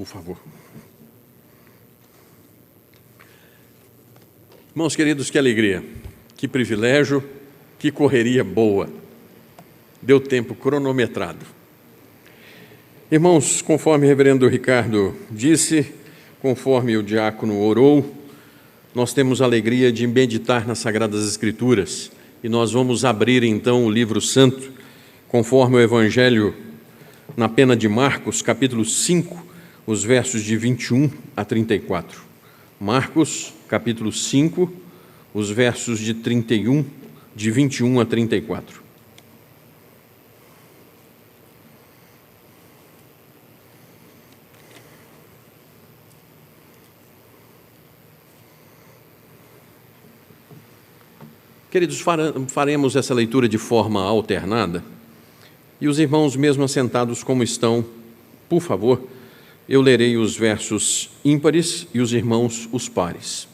por favor. Irmãos queridos, que alegria, que privilégio, que correria boa. Deu tempo cronometrado. Irmãos, conforme o reverendo Ricardo disse, conforme o diácono orou, nós temos a alegria de meditar nas Sagradas Escrituras e nós vamos abrir então o livro santo, conforme o Evangelho na pena de Marcos, capítulo 5, os versos de 21 a 34. Marcos, capítulo 5, os versos de 21 a 34. Queridos, faremos essa leitura de forma alternada e os irmãos, mesmo assentados como estão, por favor, eu lerei os versos ímpares e os irmãos os pares.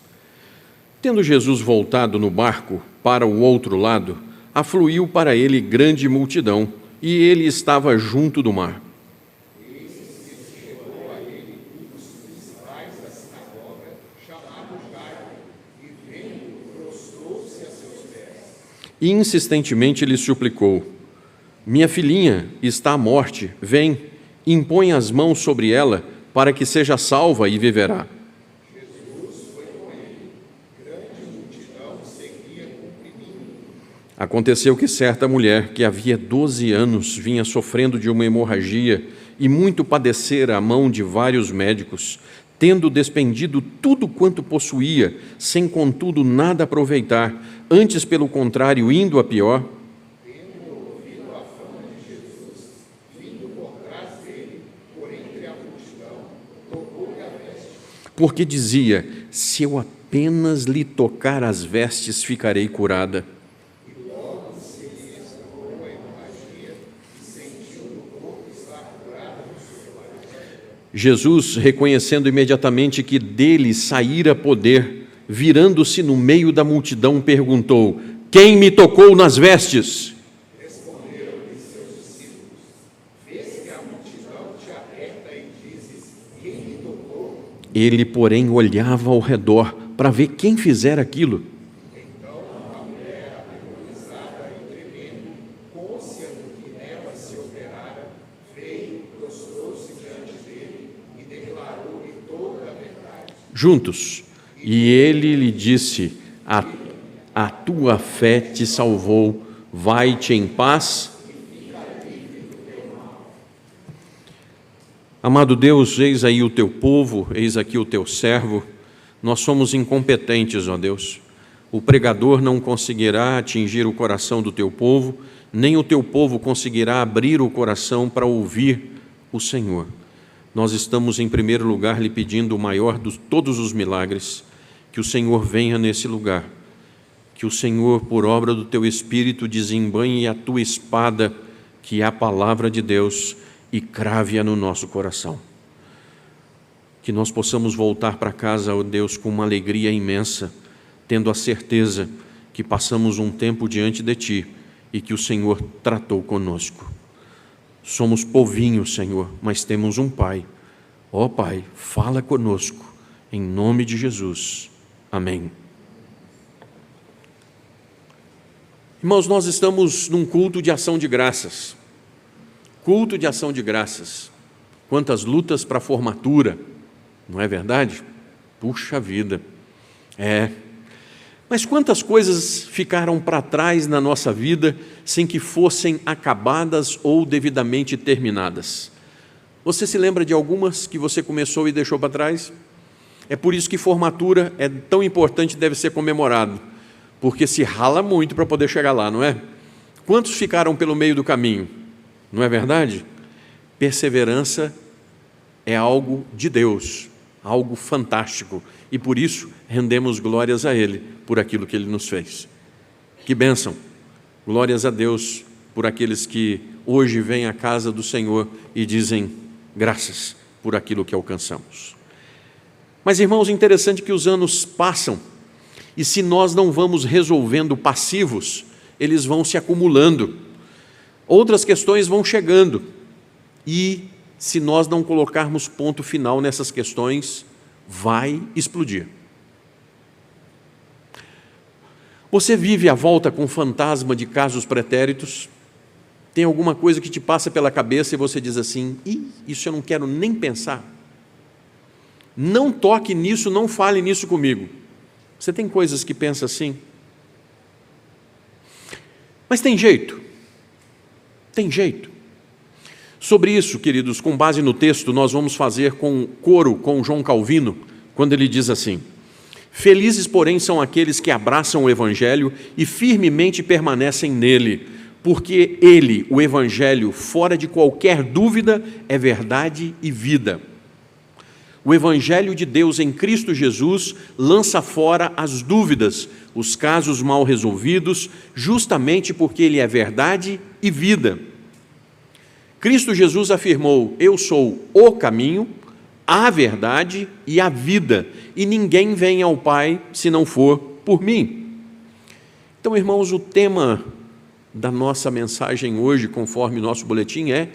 Tendo Jesus voltado no barco para o outro lado, afluiu para ele grande multidão e ele estava junto do mar. E insistentemente lhe suplicou: minha filhinha está à morte, vem, impõe as mãos sobre ela, para que seja salva e viverá. Jesus foi com ele, grande multidão seguia comprimindo. Aconteceu que certa mulher, que havia 12 anos, vinha sofrendo de uma hemorragia e muito padecera à mão de vários médicos, tendo despendido tudo quanto possuía, sem contudo nada aproveitar, antes pelo contrário, indo a pior, tendo ouvido a fama de Jesus, vindo por trás dele, por entre a multidão, tocou-lhe a veste. Porque dizia: se eu apenas lhe tocar as vestes, ficarei curada. E logo se lhe restaurou a hemorragia, e sentiu no corpo estar curada do seu paralisia. Jesus, reconhecendo imediatamente que dele saíra poder, virando-se no meio da multidão, perguntou: quem me tocou nas vestes? Responderam-lhe seus discípulos: vês que a multidão te aperta e dizes: quem me tocou? Ele, porém, olhava ao redor para ver quem fizera aquilo. Então a mulher, aterrorizada e tremendo, côncia do que nela se operara, veio, prostrou-se diante dele e declarou-lhe toda a verdade. Juntos. E ele lhe disse: a tua fé te salvou, vai-te em paz. Amado Deus, eis aí o teu povo, eis aqui o teu servo. Nós somos incompetentes, ó Deus. O pregador não conseguirá atingir o coração do teu povo, nem o teu povo conseguirá abrir o coração para ouvir o Senhor. Nós estamos, em primeiro lugar, lhe pedindo o maior de todos os milagres, que o Senhor venha nesse lugar, que o Senhor, por obra do teu Espírito, desembanhe a tua espada, que é a palavra de Deus, e crave-a no nosso coração. Que nós possamos voltar para casa, ó Deus, com uma alegria imensa, tendo a certeza que passamos um tempo diante de Ti e que o Senhor tratou conosco. Somos povinhos, Senhor, mas temos um Pai. Ó Pai, fala conosco, em nome de Jesus. Amém. Irmãos, nós estamos num culto de ação de graças. Culto de ação de graças. Quantas lutas para a formatura, não é verdade? Puxa vida. Mas quantas coisas ficaram para trás na nossa vida sem que fossem acabadas ou devidamente terminadas? Você se lembra de algumas que você começou e deixou para trás? É por isso que formatura é tão importante e deve ser comemorado, porque se rala muito para poder chegar lá, não é? Quantos ficaram pelo meio do caminho? Não é verdade? Perseverança é algo de Deus, algo fantástico, e por isso rendemos glórias a Ele por aquilo que Ele nos fez. Que bênção! Glórias a Deus por aqueles que hoje vêm à casa do Senhor e dizem graças por aquilo que alcançamos. Mas, irmãos, interessante que os anos passam e se nós não vamos resolvendo passivos, eles vão se acumulando. Outras questões vão chegando e se nós não colocarmos ponto final nessas questões, vai explodir. Você vive à volta com fantasma de casos pretéritos? Tem alguma coisa que te passa pela cabeça e você diz assim, isso eu não quero nem pensar. Não toque nisso, não fale nisso comigo. Você tem coisas que pensa assim? Mas tem jeito. Tem jeito. Sobre isso, queridos, com base no texto, nós vamos fazer com coro com João Calvino, quando ele diz assim: felizes, porém, são aqueles que abraçam o Evangelho e firmemente permanecem nele, porque ele, o Evangelho, fora de qualquer dúvida, é verdade e vida. O Evangelho de Deus em Cristo Jesus lança fora as dúvidas, os casos mal resolvidos, justamente porque ele é verdade e vida. Cristo Jesus afirmou: eu sou o caminho, a verdade e a vida, e ninguém vem ao Pai se não for por mim. Então, irmãos, o tema da nossa mensagem hoje, conforme o nosso boletim, é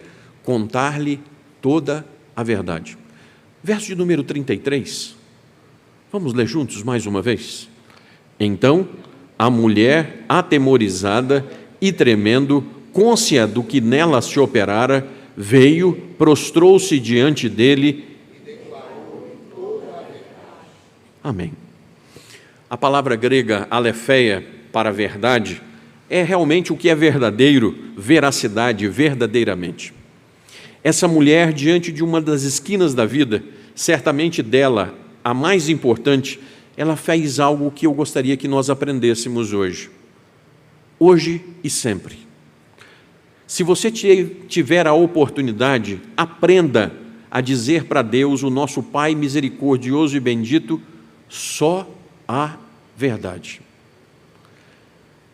contar-lhe toda a verdade. Verso de número 33, vamos ler juntos mais uma vez? Então, a mulher, atemorizada e tremendo, côncia do que nela se operara, veio, prostrou-se diante dele e declarou toda a verdade. Amém. A palavra grega aletheia para verdade é realmente o que é verdadeiro, veracidade, verdadeiramente. Essa mulher, diante de uma das esquinas da vida, certamente dela, a mais importante, ela fez algo que eu gostaria que nós aprendêssemos hoje. Hoje e sempre. Se você tiver a oportunidade, aprenda a dizer para Deus, o nosso Pai misericordioso e bendito, só a verdade.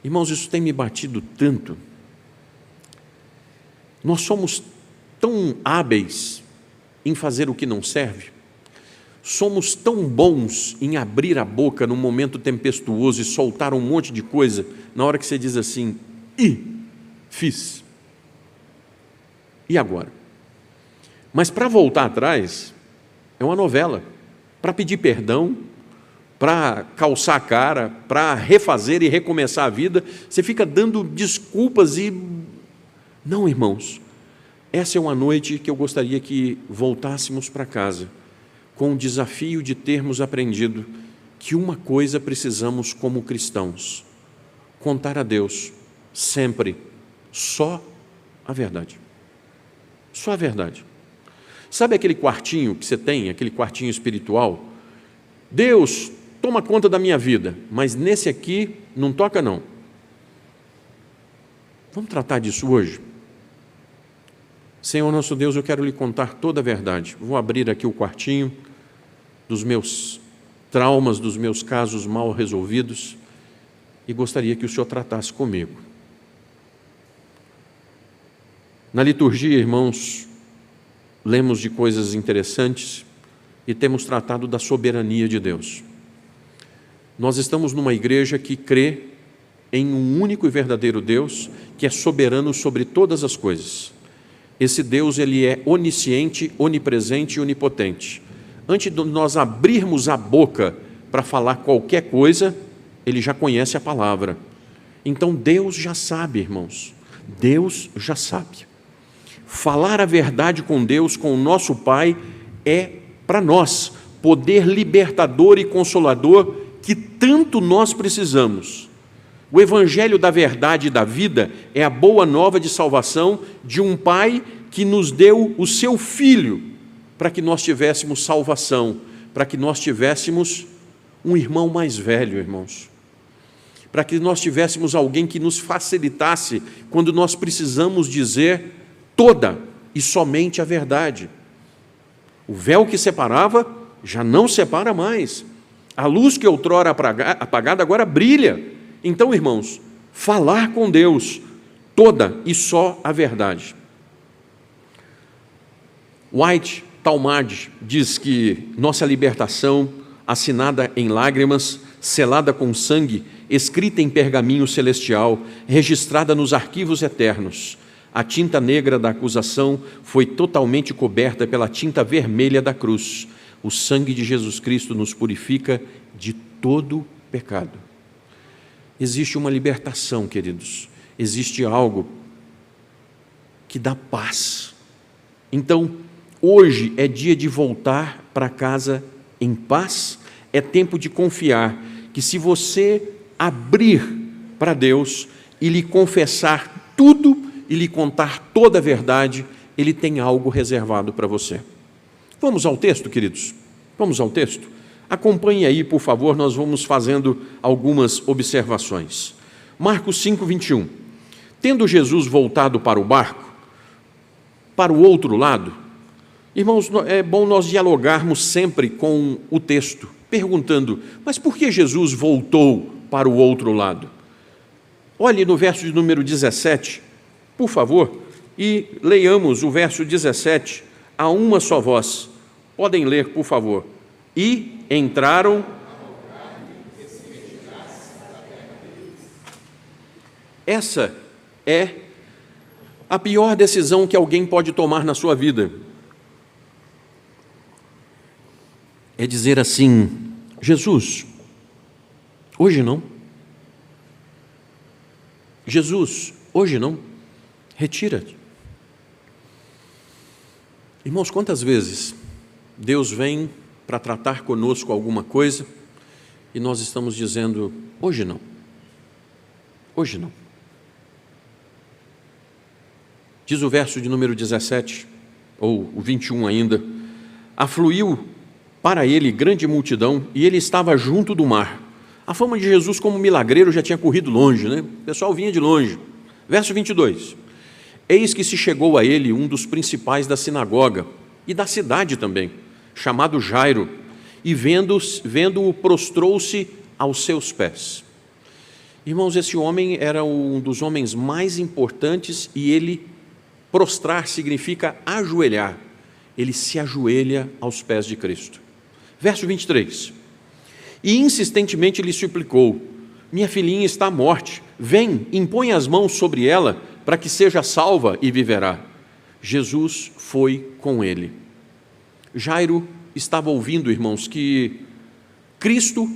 Irmãos, isso tem me batido tanto. Nós somos tão hábeis em fazer o que não serve, somos tão bons em abrir a boca num momento tempestuoso e soltar um monte de coisa, na hora que você diz assim, fiz. E agora? Mas para voltar atrás, é uma novela. Para pedir perdão, para calçar a cara, para refazer e recomeçar a vida, você fica dando desculpas e... Não, irmãos, essa é uma noite que eu gostaria que voltássemos para casa, com o desafio de termos aprendido que uma coisa precisamos como cristãos: contar a Deus, sempre, só a verdade. Só a verdade. Sabe aquele quartinho que você tem, aquele quartinho espiritual? Deus, toma conta da minha vida, mas nesse aqui não toca não. Vamos tratar disso hoje? Senhor nosso Deus, eu quero lhe contar toda a verdade. Vou abrir aqui o quartinho dos meus traumas, dos meus casos mal resolvidos, e gostaria que o Senhor tratasse comigo. Na liturgia, irmãos, lemos de coisas interessantes e temos tratado da soberania de Deus. Nós estamos numa igreja que crê em um único e verdadeiro Deus, que é soberano sobre todas as coisas. Esse Deus, ele é onisciente, onipresente e onipotente. Antes de nós abrirmos a boca para falar qualquer coisa, ele já conhece a palavra. Então Deus já sabe, irmãos. Deus já sabe. Falar a verdade com Deus, com o nosso Pai, é para nós poder libertador e consolador que tanto nós precisamos. O Evangelho da verdade e da vida é a boa nova de salvação de um Pai que nos deu o seu Filho para que nós tivéssemos salvação, para que nós tivéssemos um irmão mais velho, irmãos, para que nós tivéssemos alguém que nos facilitasse quando nós precisamos dizer toda e somente a verdade. O véu que separava já não separa mais. A luz que outrora apagada agora brilha. Então, irmãos, falar com Deus toda e só a verdade. White Talmage diz que nossa libertação, assinada em lágrimas, selada com sangue, escrita em pergaminho celestial, registrada nos arquivos eternos, A tinta negra da acusação foi totalmente coberta pela tinta vermelha da cruz. O sangue de Jesus Cristo nos purifica de todo pecado. Existe uma libertação, queridos. Existe algo que dá paz. Então, hoje é dia de voltar para casa em paz. É tempo de confiar que se você abrir para Deus e lhe confessar tudo e lhe contar toda a verdade, Ele tem algo reservado para você. Vamos ao texto, queridos? Vamos ao texto? Acompanhe aí, por favor, nós vamos fazendo algumas observações. Marcos 5, 21. Tendo Jesus voltado para o barco, para o outro lado, irmãos, é bom nós dialogarmos sempre com o texto, perguntando, mas por que Jesus voltou para o outro lado? Olhe no verso de número 17, por favor, e leiamos o verso 17 a uma só voz. Podem ler, por favor. E entraram. Essa é a pior decisão que alguém pode tomar na sua vida. É dizer assim: Jesus, hoje não. Jesus, hoje não. Retira-te. Irmãos, quantas vezes Deus vem para tratar conosco alguma coisa e nós estamos dizendo, hoje não. Hoje não. Diz o verso de número 17, ou o 21 ainda, afluiu para ele grande multidão e ele estava junto do mar. A fama de Jesus como milagreiro já tinha corrido longe, né? O pessoal vinha de longe. Verso 22. Eis que se chegou a ele um dos principais da sinagoga e da cidade também, chamado Jairo, e vendo-o prostrou-se aos seus pés. Irmãos, esse homem era um dos homens mais importantes e ele, prostrar significa ajoelhar. Ele se ajoelha aos pés de Cristo. Verso 23. E insistentemente lhe suplicou, minha filhinha está à morte, vem, impõe as mãos sobre ela, para que seja salva e viverá. Jesus foi com ele. Jairo estava ouvindo, irmãos, que Cristo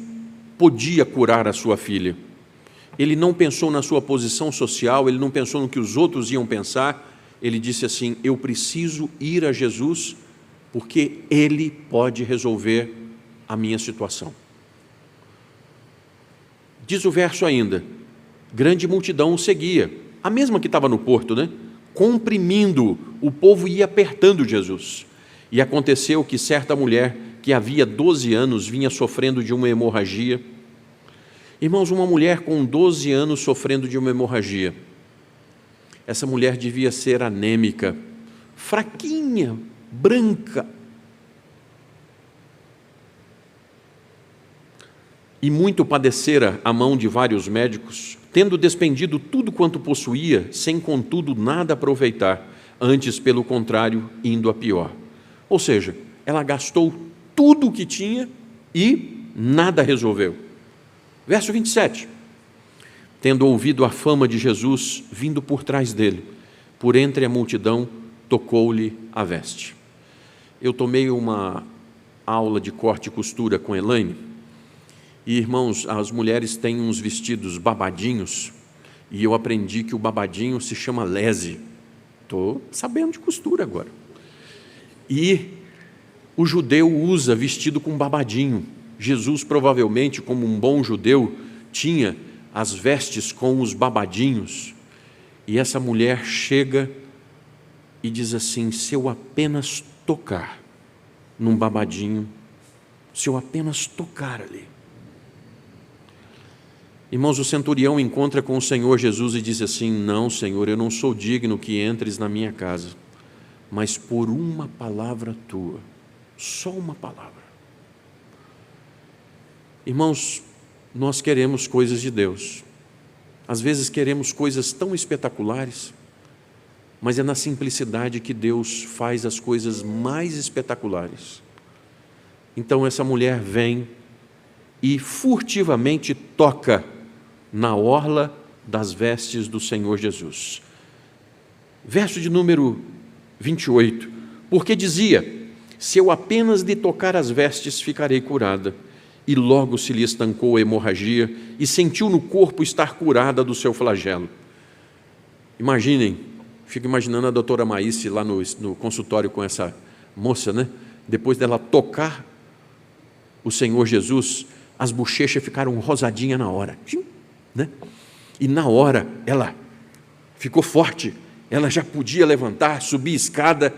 podia curar a sua filha. Ele não pensou na sua posição social, ele não pensou no que os outros iam pensar, ele disse assim, eu preciso ir a Jesus, porque Ele pode resolver a minha situação. Diz o verso ainda, grande multidão o seguia, a mesma que estava no porto, né? Comprimindo, o povo ia apertando Jesus. E aconteceu que certa mulher, que havia 12 anos, vinha sofrendo de uma hemorragia. Irmãos, uma mulher com 12 anos sofrendo de uma hemorragia. Essa mulher devia ser anêmica, fraquinha, branca. E muito padecera a mão de vários médicos, tendo despendido tudo quanto possuía, sem contudo nada aproveitar, antes pelo contrário, indo a pior. Ou seja, ela gastou tudo o que tinha e nada resolveu. Verso 27. Tendo ouvido a fama de Jesus, vindo por trás dele, por entre a multidão, tocou-lhe a veste. Eu tomei uma aula de corte e costura com Elaine, e irmãos, as mulheres têm uns vestidos babadinhos, e eu aprendi que o babadinho se chama lese. Estou sabendo de costura agora. E o judeu usa vestido com babadinho. Jesus, provavelmente, como um bom judeu, tinha as vestes com os babadinhos. E essa mulher chega e diz assim, se eu apenas tocar num babadinho, se eu apenas tocar ali. Irmãos, o centurião encontra com o Senhor Jesus e diz assim, não, Senhor, eu não sou digno que entres na minha casa, mas por uma palavra tua, só uma palavra. Irmãos, nós queremos coisas de Deus. Às vezes queremos coisas tão espetaculares, mas é na simplicidade que Deus faz as coisas mais espetaculares. Então essa mulher vem e furtivamente toca na orla das vestes do Senhor Jesus. Verso de número 28. Porque dizia: se eu apenas lhe tocar as vestes, ficarei curada. E logo se lhe estancou a hemorragia e sentiu no corpo estar curada do seu flagelo. Imaginem, fico imaginando a doutora Maíce lá no consultório com essa moça, né? Depois dela tocar o Senhor Jesus, as bochechas ficaram rosadinhas na hora, né? E na hora ela ficou forte, ela já podia levantar, subir escada,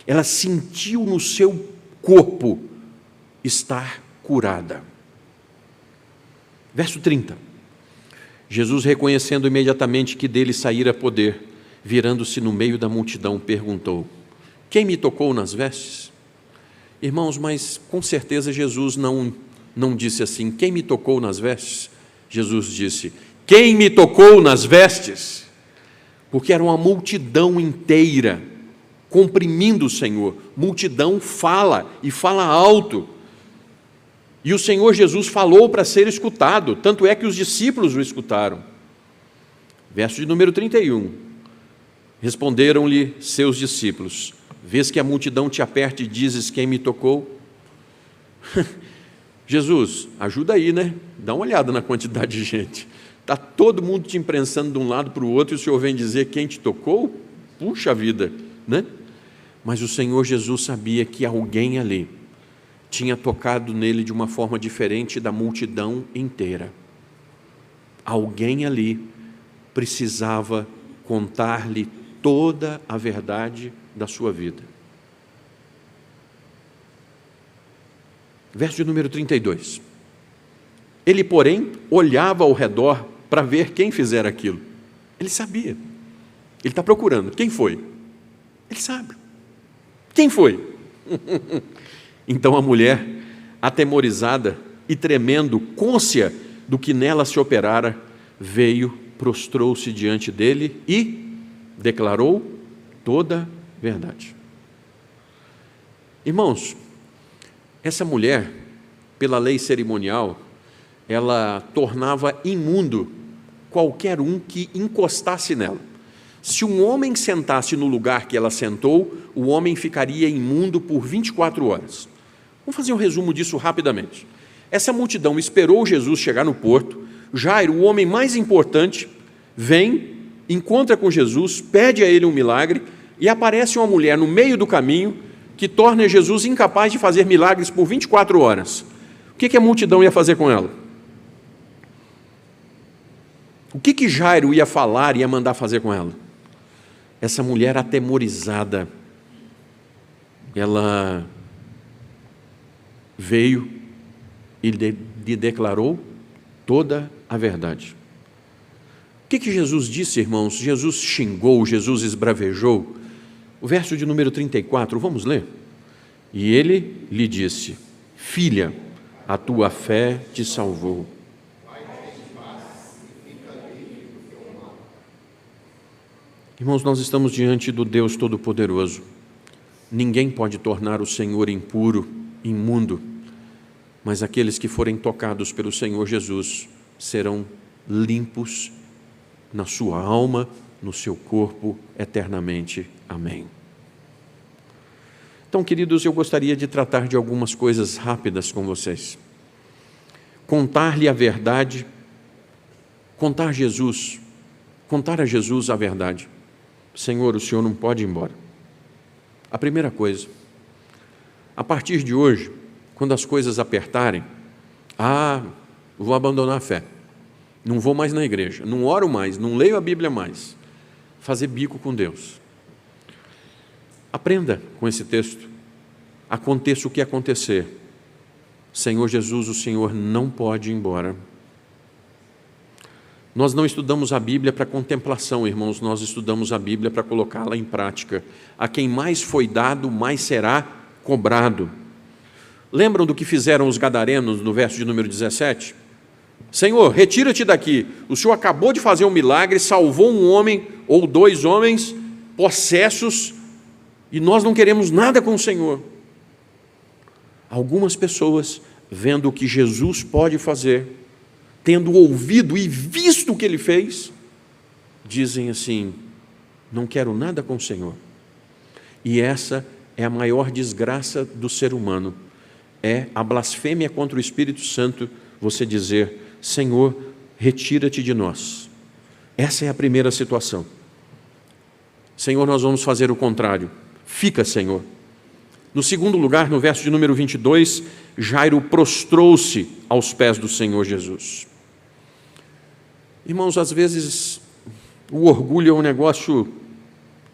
ela sentiu no seu corpo estar curada. Verso 30. Jesus, reconhecendo imediatamente que dele saíra poder, virando-se no meio da multidão, perguntou: quem me tocou nas vestes? Irmãos, mas com certeza Jesus não disse assim: quem me tocou nas vestes? Jesus disse: quem me tocou nas vestes? Porque era uma multidão inteira comprimindo o Senhor. Multidão fala e fala alto. E o Senhor Jesus falou para ser escutado, tanto é que os discípulos o escutaram. Verso de número 31. Responderam-lhe seus discípulos: vês que a multidão te aperta e dizes: quem me tocou? Jesus, ajuda aí, né? Dá uma olhada na quantidade de gente. Está todo mundo te imprensando de um lado para o outro e o Senhor vem dizer: quem te tocou? Puxa vida, né? Mas o Senhor Jesus sabia que alguém ali tinha tocado nele de uma forma diferente da multidão inteira. Alguém ali precisava contar-lhe toda a verdade da sua vida. Verso de número 32. Ele, porém, olhava ao redor para ver quem fizera aquilo. Ele sabia. Ele está procurando. Quem foi? Ele sabe. Quem foi? Então a mulher, atemorizada e tremendo, côncia do que nela se operara, veio, prostrou-se diante dele e declarou toda a verdade. Irmãos, essa mulher, pela lei cerimonial, ela tornava imundo qualquer um que encostasse nela. Se um homem sentasse no lugar que ela sentou, o homem ficaria imundo por 24 horas. Vamos fazer um resumo disso rapidamente. Essa multidão esperou Jesus chegar no porto. Jairo, o homem mais importante, vem, encontra com Jesus, pede a ele um milagre e aparece uma mulher no meio do caminho que torna Jesus incapaz de fazer milagres por 24 horas. O que a multidão ia fazer com ela? O que Jairo ia falar e ia mandar fazer com ela? Essa mulher atemorizada, ela veio e lhe declarou toda a verdade. O que Jesus disse, irmãos? Jesus xingou, Jesus esbravejou. O verso de número 34, vamos ler? E ele lhe disse: filha, a tua fé te salvou. Irmãos, nós estamos diante do Deus Todo-Poderoso. Ninguém pode tornar o Senhor impuro, imundo, mas aqueles que forem tocados pelo Senhor Jesus serão limpos na sua alma, no seu corpo, eternamente. Amém. Então, queridos, eu gostaria de tratar de algumas coisas rápidas com vocês. Contar-lhe a verdade, contar a Jesus a verdade. Senhor, o Senhor não pode ir embora. A primeira coisa, a partir de hoje, quando as coisas apertarem, vou abandonar a fé, não vou mais na igreja, não oro mais, não leio a Bíblia mais, fazer bico com Deus. Aprenda com esse texto, aconteça o que acontecer, Senhor Jesus, o Senhor não pode ir embora. Nós não estudamos a Bíblia para contemplação, irmãos, nós estudamos a Bíblia para colocá-la em prática. A quem mais foi dado, mais será cobrado. Lembram do que fizeram os gadarenos no verso de número 17? Senhor, retira-te daqui, o Senhor acabou de fazer um milagre, salvou um homem ou dois homens possessos e nós não queremos nada com o Senhor. Algumas pessoas, vendo o que Jesus pode fazer, tendo ouvido e visto o que Ele fez, dizem assim: não quero nada com o Senhor. E essa é a maior desgraça do ser humano, é a blasfêmia contra o Espírito Santo, você dizer: Senhor, retira-te de nós. Essa é a primeira situação. Senhor, nós vamos fazer o contrário. Fica, Senhor. No segundo lugar, no verso de número 22, Jairo prostrou-se aos pés do Senhor Jesus. Irmãos, às vezes o orgulho é um negócio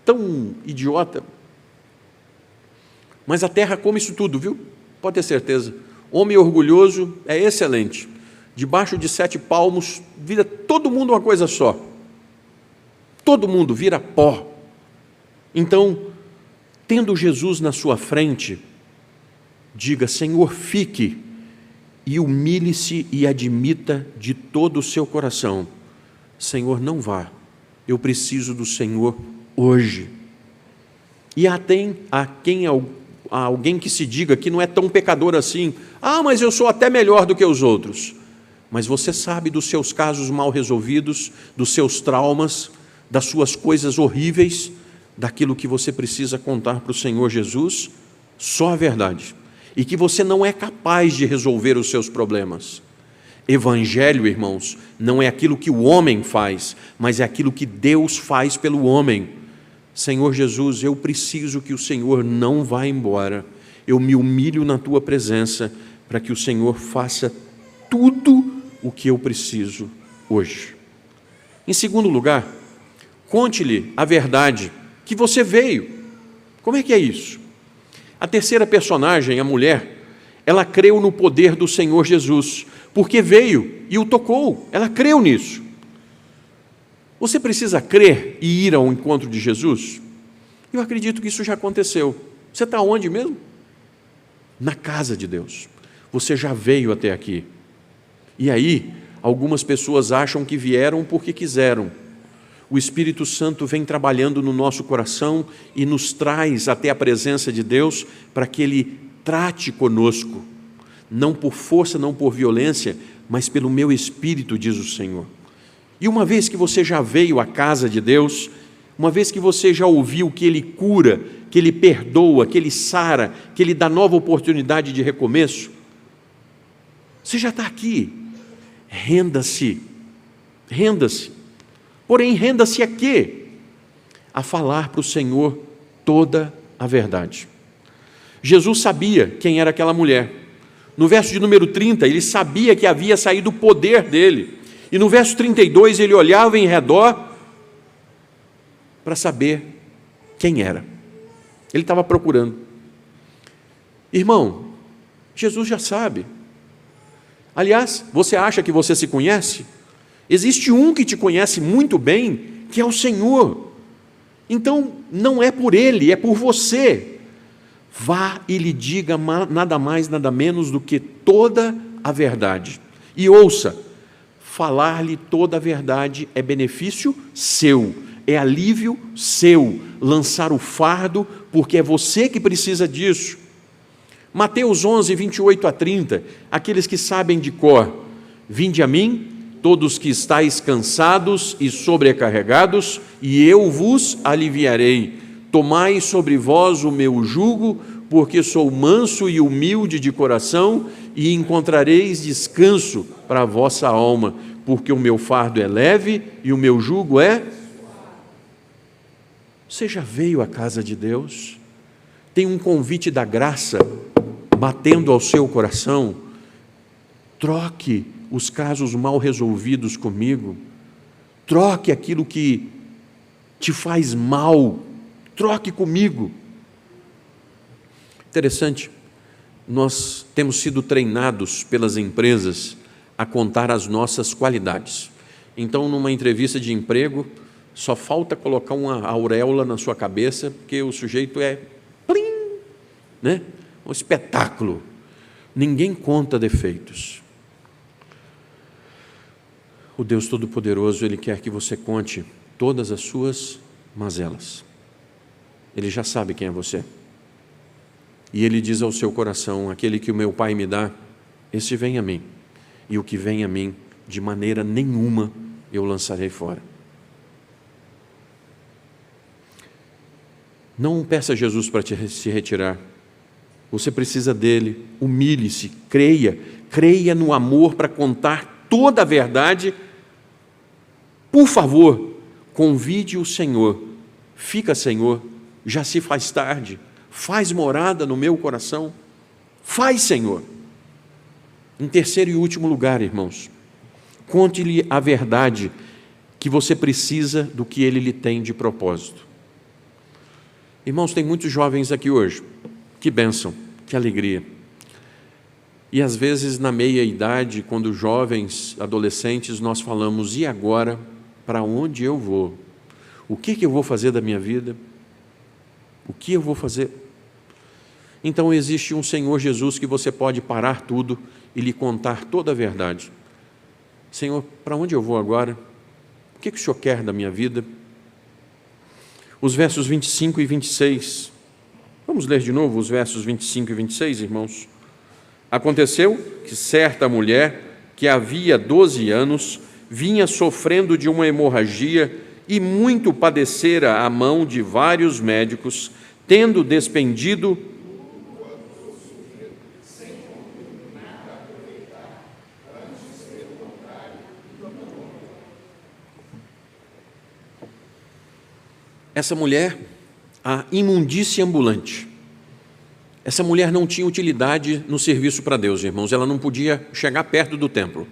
tão idiota, mas a terra come isso tudo, viu? Pode ter certeza. Homem orgulhoso é excelente. Debaixo de 7 palmos, vira todo mundo uma coisa só. Todo mundo vira pó. Então, tendo Jesus na sua frente, diga: Senhor, fique, e humilhe-se e admita de todo o seu coração: Senhor, não vá, eu preciso do Senhor hoje. E há alguém que se diga que não é tão pecador assim: mas eu sou até melhor do que os outros. Mas você sabe dos seus casos mal resolvidos, dos seus traumas, das suas coisas horríveis, daquilo que você precisa contar para o Senhor Jesus, só a verdade, e que você não é capaz de resolver os seus problemas. Evangelho, irmãos, não é aquilo que o homem faz, mas é aquilo que Deus faz pelo homem. Senhor Jesus, eu preciso que o Senhor não vá embora, eu me humilho na Tua presença, para que o Senhor faça tudo o que eu preciso hoje. Em segundo lugar, conte-lhe a verdade, que você veio. Como é que é isso? A terceira personagem, a mulher, ela creu no poder do Senhor Jesus, porque veio e o tocou, ela creu nisso. Você precisa crer e ir ao encontro de Jesus? Eu acredito que isso já aconteceu. Você está onde mesmo? Na casa de Deus. Você já veio até aqui. E aí, algumas pessoas acham que vieram porque quiseram. O Espírito Santo vem trabalhando no nosso coração e nos traz até a presença de Deus para que Ele trate conosco, não por força, não por violência, mas pelo meu Espírito, diz o Senhor. E uma vez que você já veio à casa de Deus, uma vez que você já ouviu que Ele cura, que Ele perdoa, que Ele sara, que Ele dá nova oportunidade de recomeço, você já está aqui. Renda-se, renda-se. Porém, renda-se a quê? A falar para o Senhor toda a verdade. Jesus sabia quem era aquela mulher. No verso de número 30, ele sabia que havia saído o poder dele. E no verso 32, ele olhava em redor para saber quem era. Ele estava procurando. Irmão, Jesus já sabe. Aliás, você acha que você se conhece? Existe um que te conhece muito bem, que é o Senhor. Então, não é por Ele, é por você. Vá e lhe diga nada mais, nada menos do que toda a verdade. E ouça, falar-lhe toda a verdade é benefício seu, é alívio seu, lançar o fardo, porque é você que precisa disso. Mateus 11, 28 a 30, aqueles que sabem de cor: vinde a mim, todos que estáis cansados e sobrecarregados, e eu vos aliviarei. Tomai sobre vós o meu jugo, porque sou manso e humilde de coração, e encontrareis descanso para a vossa alma, porque o meu fardo é leve e o meu jugo é... Você já veio à casa de Deus? Tem um convite da graça batendo ao seu coração. Troque os casos mal resolvidos comigo, troque aquilo que te faz mal, troque comigo. Interessante, nós temos sido treinados pelas empresas a contar as nossas qualidades. Então, numa entrevista de emprego, só falta colocar uma auréola na sua cabeça, porque o sujeito é plim, né? Um espetáculo. Ninguém conta defeitos. O Deus Todo-Poderoso, Ele quer que você conte todas as suas mazelas. Ele já sabe quem é você. E Ele diz ao seu coração: aquele que o meu Pai me dá, esse vem a mim. E o que vem a mim, de maneira nenhuma eu lançarei fora. Não peça a Jesus para se retirar. Você precisa dele. Humilhe-se, creia no amor para contar toda a verdade. Por favor, convide o Senhor. Fica, Senhor, já se faz tarde. Faz morada no meu coração. Faz, Senhor. Em terceiro e último lugar, irmãos, conte-lhe a verdade que você precisa do que ele lhe tem de propósito. Irmãos, tem muitos jovens aqui hoje. Que bênção, que alegria. E às vezes na meia-idade, quando jovens, adolescentes, nós falamos, e agora, para onde eu vou? O que eu vou fazer da minha vida? O que eu vou fazer? Então existe um Senhor Jesus que você pode parar tudo e lhe contar toda a verdade. Senhor, para onde eu vou agora? O que o Senhor quer da minha vida? Os versos 25 e 26. Vamos ler de novo os versos 25 e 26, irmãos? Aconteceu que certa mulher, que havia 12 anos, vinha sofrendo de uma hemorragia e muito padecera à mão de vários médicos, tendo despendido essa mulher, a imundícia ambulante. Essa mulher não tinha utilidade no serviço para Deus, irmãos. Ela não podia chegar perto do templo.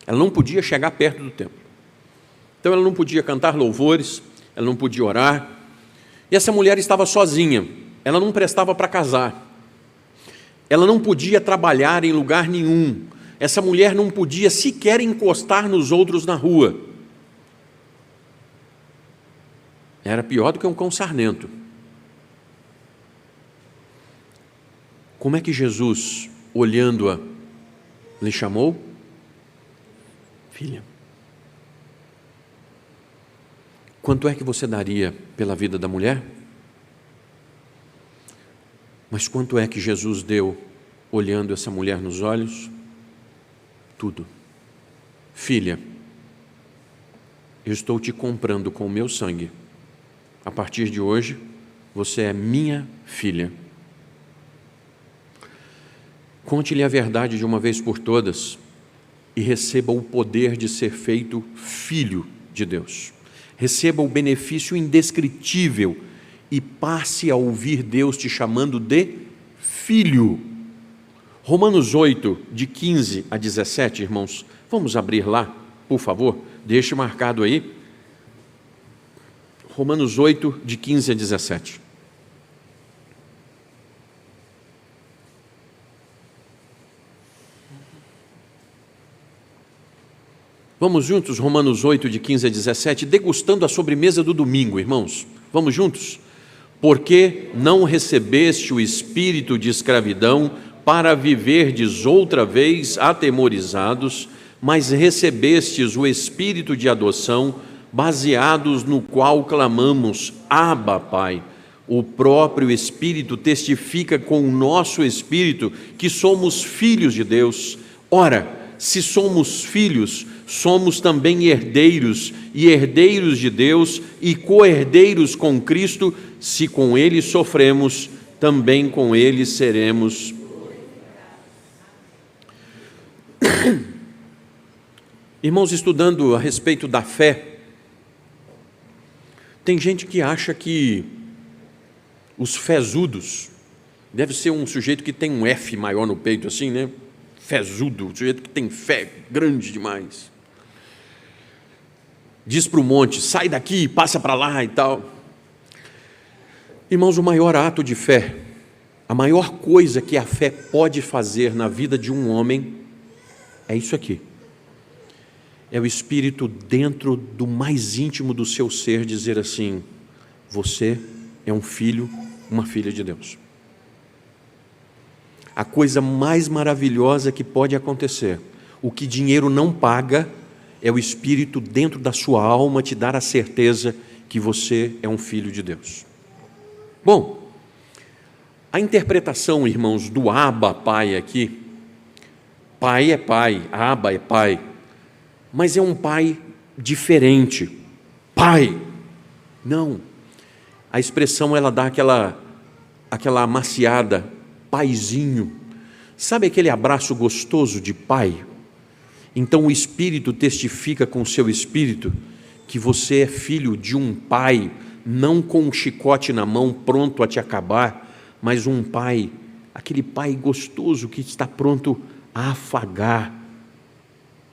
Ela não podia chegar perto do templo. Então ela não podia cantar louvores, ela não podia orar. E essa mulher estava sozinha. Ela não prestava para casar. Ela não podia trabalhar em lugar nenhum. Essa mulher não podia sequer encostar nos outros na rua. Era pior do que um cão sarnento. Como é que Jesus, olhando-a, lhe chamou? Filha. Quanto é que você daria pela vida da mulher? Mas quanto é que Jesus deu, olhando essa mulher nos olhos? Tudo. Filha, eu estou te comprando com o meu sangue. A partir de hoje, você é minha filha. Conte-lhe a verdade de uma vez por todas e receba o poder de ser feito filho de Deus. Receba o benefício indescritível e passe a ouvir Deus te chamando de filho. Romanos 8, de 15 a 17, irmãos, vamos abrir lá, por favor, deixe marcado aí. Romanos 8, de 15 a 17. Vamos juntos, Romanos 8, de 15 a 17, degustando a sobremesa do domingo, irmãos. Vamos juntos? Porque não recebeste o espírito de escravidão para viverdes outra vez atemorizados, mas recebestes o espírito de adoção, baseados no qual clamamos, Abba, Pai. O próprio Espírito testifica com o nosso espírito que somos filhos de Deus. Ora, se somos filhos, somos também herdeiros, e herdeiros de Deus, e co-herdeiros com Cristo, se com Ele sofremos, também com Ele seremos. Irmãos, estudando a respeito da fé, tem gente que acha que os fezudos, deve ser um sujeito que tem um F maior no peito assim, né? Fezudo, um sujeito que tem fé grande demais. Diz para o monte, sai daqui, passa para lá e tal. Irmãos, o maior ato de fé, a maior coisa que a fé pode fazer na vida de um homem, é isso aqui. É o Espírito dentro do mais íntimo do seu ser dizer assim, você é um filho, uma filha de Deus. A coisa mais maravilhosa que pode acontecer, o que dinheiro não paga, é o Espírito dentro da sua alma te dar a certeza que você é um filho de Deus. Bom, a interpretação, irmãos, do Abba, Pai aqui, Pai é Pai, Abba é Pai, mas é um Pai diferente. Pai, não, a expressão ela dá aquela amaciada, paizinho. Sabe aquele abraço gostoso de pai? Então o Espírito testifica com o seu Espírito que você é filho de um pai, não com um chicote na mão pronto a te acabar, mas um pai, aquele pai gostoso que está pronto a afagar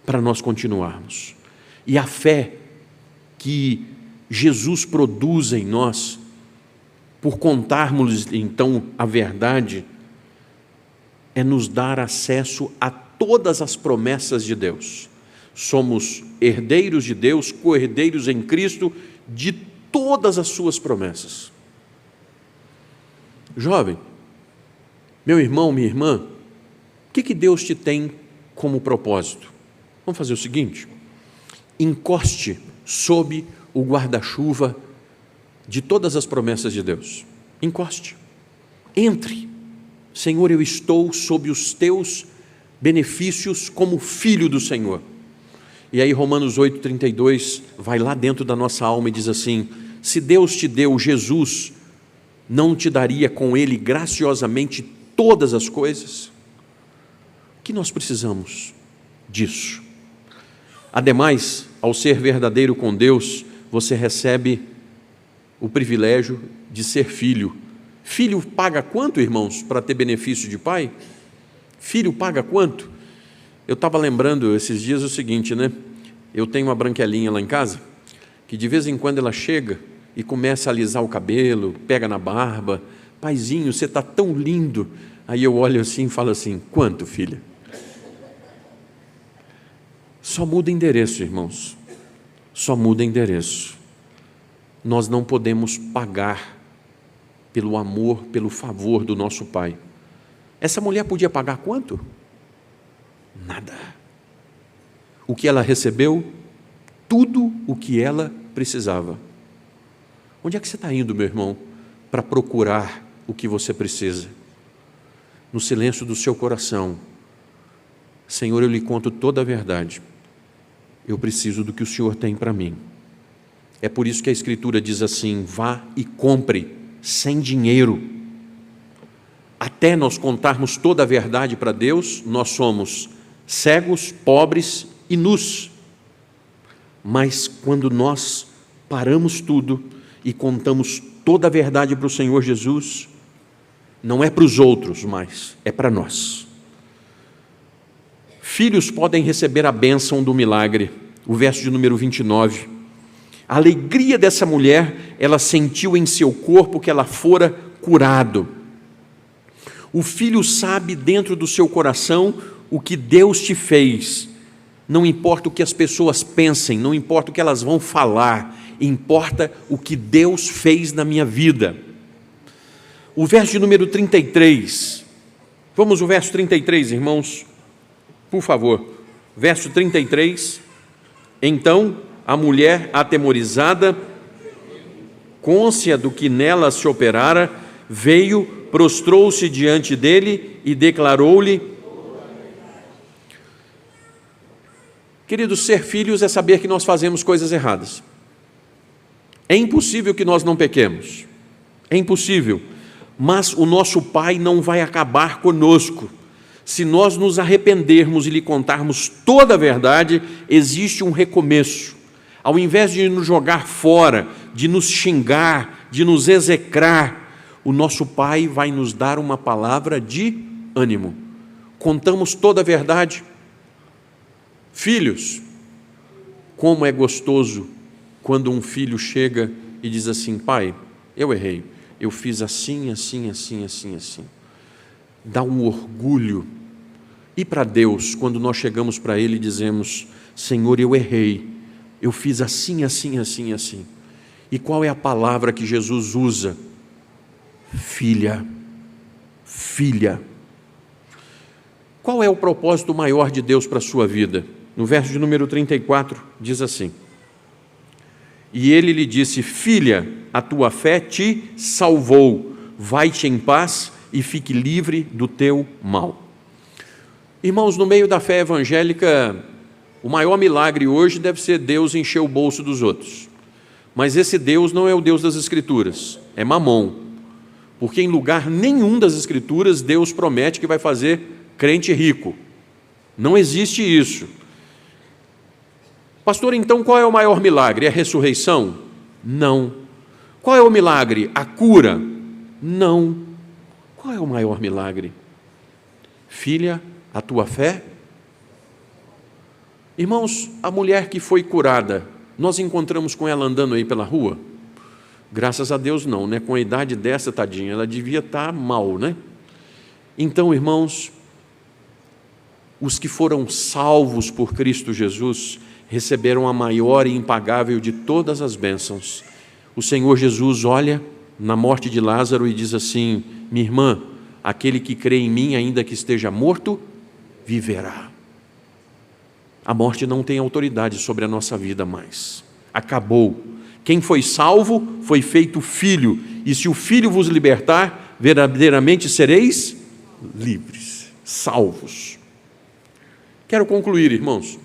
para nós continuarmos. E a fé que Jesus produz em nós, por contarmos então a verdade, é nos dar acesso a todas as promessas de Deus. Somos herdeiros de Deus, co-herdeiros em Cristo de todas as suas promessas. Jovem, meu irmão, minha irmã, o que Deus te tem como propósito? Vamos fazer o seguinte: encoste sob o guarda-chuva de todas as promessas de Deus. Encoste. Entre. Senhor, eu estou sob os teus benefícios como filho do Senhor. E aí Romanos 8,32 vai lá dentro da nossa alma e diz assim: se Deus te deu Jesus, não te daria com Ele graciosamente todas as coisas? O que nós precisamos disso? Ademais, ao ser verdadeiro com Deus, você recebe o privilégio de ser filho. Filho paga quanto, irmãos, para ter benefício de pai? Filho paga quanto? Eu estava lembrando esses dias o seguinte, né? Eu tenho uma branquelinha lá em casa, que de vez em quando ela chega e começa a alisar o cabelo, pega na barba. Paizinho, você está tão lindo. Aí eu olho assim e falo assim: quanto, filha? Só muda endereço, irmãos. Só muda endereço. Nós não podemos pagar pelo amor, pelo favor do nosso pai. Essa mulher podia pagar quanto? Nada. O que ela recebeu? Tudo o que ela precisava. Onde é que você está indo, meu irmão, para procurar o que você precisa? No silêncio do seu coração: Senhor, eu lhe conto toda a verdade. Eu preciso do que o Senhor tem para mim. É por isso que a Escritura diz assim: vá e compre sem dinheiro. Até nós contarmos toda a verdade para Deus, nós somos cegos, pobres e nus. Mas quando nós paramos tudo e contamos toda a verdade para o Senhor Jesus, não é para os outros mais, é para nós. Filhos podem receber a bênção do milagre. O verso de número 29. A alegria dessa mulher, ela sentiu em seu corpo que ela fora curado. O filho sabe dentro do seu coração o que Deus te fez. Não importa o que as pessoas pensem, não importa o que elas vão falar, importa o que Deus fez na minha vida. O verso de número 33. Vamos ao verso 33, irmãos. Por favor, verso 33, então a mulher atemorizada, cônscia do que nela se operara, veio, prostrou-se diante dele e declarou-lhe. Queridos, ser filhos é saber que nós fazemos coisas erradas. É impossível que nós não pequemos, é impossível, mas o nosso Pai não vai acabar conosco. Se nós nos arrependermos e lhe contarmos toda a verdade, existe um recomeço. Ao invés de nos jogar fora, de nos xingar, de nos execrar, o nosso Pai vai nos dar uma palavra de ânimo. Contamos toda a verdade. Filhos, como é gostoso quando um filho chega e diz assim: pai, eu errei, eu fiz assim, assim, assim, assim, assim. Dá um orgulho. E para Deus, quando nós chegamos para Ele e dizemos: Senhor, eu errei, eu fiz assim, assim, assim, assim. E qual é a palavra que Jesus usa? Filha, filha. Qual é o propósito maior de Deus para a sua vida? No verso de número 34, diz assim: e ele lhe disse: filha, a tua fé te salvou, vai-te em paz e fique livre do teu mal. Irmãos, no meio da fé evangélica, o maior milagre hoje deve ser Deus encher o bolso dos outros. Mas esse Deus não é o Deus das Escrituras, é Mamon. Porque em lugar nenhum das Escrituras Deus promete que vai fazer crente rico. Não existe isso. Pastor, então qual é o maior milagre? É a ressurreição? Não. Qual é o milagre? A cura? Não. Qual é o maior milagre? Filha, a tua fé? Irmãos, a mulher que foi curada, nós encontramos com ela andando aí pela rua? Graças a Deus não, né? Com a idade dessa, tadinha, ela devia estar mal, né? Então, irmãos, os que foram salvos por Cristo Jesus receberam a maior e impagável de todas as bênçãos. O Senhor Jesus olha na morte de Lázaro e diz assim: minha irmã, aquele que crê em mim, ainda que esteja morto, viverá. A morte não tem autoridade sobre a nossa vida mais. Acabou. Quem foi salvo foi feito filho, e se o Filho vos libertar, verdadeiramente sereis livres, salvos. Quero concluir, irmãos.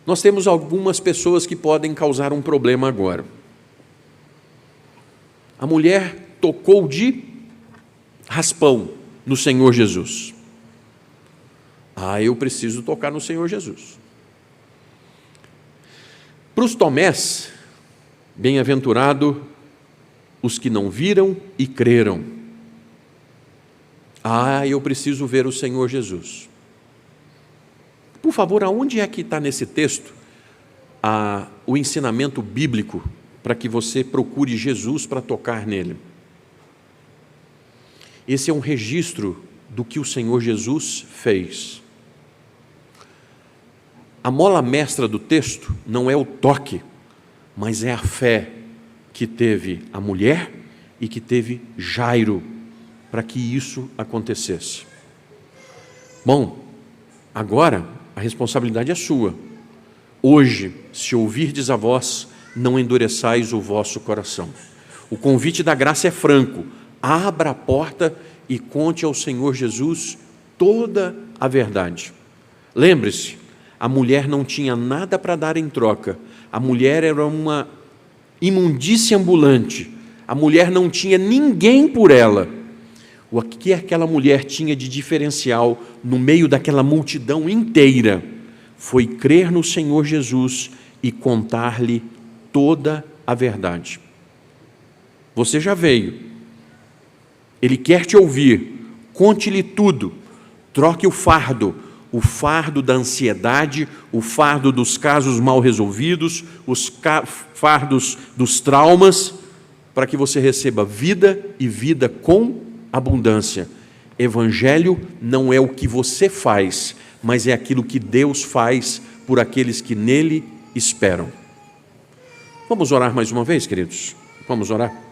Nós temos algumas pessoas que podem causar um problema agora. A mulher tocou de raspão no Senhor Jesus. Eu preciso tocar no Senhor Jesus. Para os Tomés, bem-aventurado os que não viram e creram. Eu preciso ver o Senhor Jesus. Por favor, aonde é que está nesse texto o ensinamento bíblico para que você procure Jesus para tocar nele? Esse é um registro do que o Senhor Jesus fez. A mola mestra do texto não é o toque, mas é a fé que teve a mulher e que teve Jairo para que isso acontecesse. Bom, agora a responsabilidade é sua. Hoje, se ouvirdes a voz, não endureçais o vosso coração. O convite da graça é franco. Abra a porta e conte ao Senhor Jesus toda a verdade. Lembre-se, a mulher não tinha nada para dar em troca. A mulher era uma imundícia ambulante. A mulher não tinha ninguém por ela. O que aquela mulher tinha de diferencial no meio daquela multidão inteira foi crer no Senhor Jesus e contar-lhe toda a verdade. Você já veio. Ele quer te ouvir. Conte-lhe tudo. Troque o fardo da ansiedade, o fardo dos casos mal resolvidos, os fardos dos traumas, para que você receba vida e vida com abundância. Evangelho não é o que você faz, mas é aquilo que Deus faz por aqueles que nele esperam. Vamos orar mais uma vez, queridos? Vamos orar?